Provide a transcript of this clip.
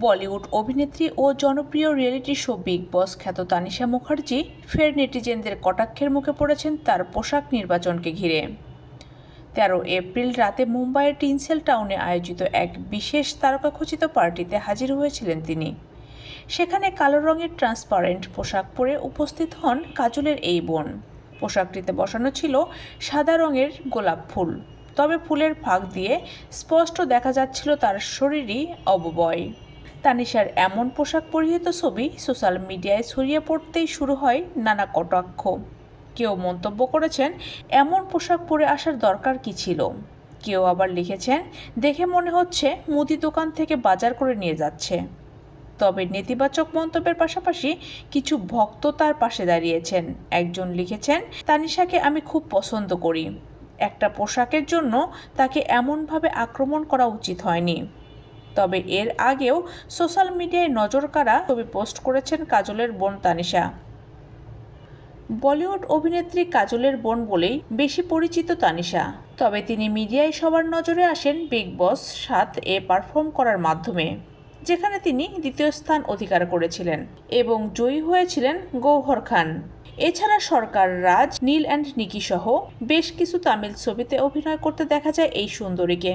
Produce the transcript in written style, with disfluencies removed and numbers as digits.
বলিউড অভিনেত্রী ও জনপ্রিয় reality show big বস খ্যাত তানিশা মুখার্জি ফের নেটিজেনদের কটাক্ষের মুখে পড়েছেন তার পোশাক নির্বাচনকে ঘিরে। 13 এপ্রিল রাতে মুম্বাইয়ের টিনসেল টাউনে আয়োজিত এক বিশেষ তারকাখচিত পার্টিতে হাজির হয়েছিলেন তিনি। সেখানে কালো রঙের ট্রান্সপারেন্ট পোশাক পরে উপস্থিত হন কাজলের এই বোন। পোশাকটিতে বসানো ছিল সাদা রঙের গোলাপ ফুল, তবে ফুলের ফাঁক দিয়ে স্পষ্ট দেখা যাচ্ছিল তার শরীরী অবয়ব। তানিশার এমন পোশাক পরিহিত ছবি সোশ্যাল মিডিয়ায় ছড়িয়ে পড়তেই শুরু হয় নানা কটাক্ষ। কেউ মন্তব্য করেছেন, এমন পোশাক পরে আসার দরকার কি ছিল। কেউ আবার লিখেছেন, দেখে মনে হচ্ছে মুদি দোকান থেকে বাজার করে নিয়ে যাচ্ছে। তবে নেতিবাচক মন্তব্যের পাশাপাশি কিছু ভক্ত তার পাশে দাঁড়িয়েছেন। একজন লিখেছেন, তানিশাকে আমি খুব পছন্দ করি, একটা পোশাকের জন্য তাকে এমনভাবে আক্রমণ করা উচিত হয়নি। তবে এর আগেও সোশ্যাল মিডিয়ায় নজরকাড়া ছবি পোস্ট করেছেন কাজলের বোন তানিশা। বলিউড অভিনেত্রী কাজলের বোন বলেই বেশি পরিচিত তানিশা, তবে তিনি মিডিয়ায় সবার নজরে আসেন বিগ বস 7-এ পারফর্ম করার মাধ্যমে, যেখানে তিনি দ্বিতীয় স্থান অধিকার করেছিলেন এবং জয়ী হয়েছিলেন গৌহর খান। এছাড়া সরকার রাজ, নীল অ্যান্ড নিকি সহ বেশ কিছু তামিল ছবিতে অভিনয় করতে দেখা যায় এই সুন্দরীকে।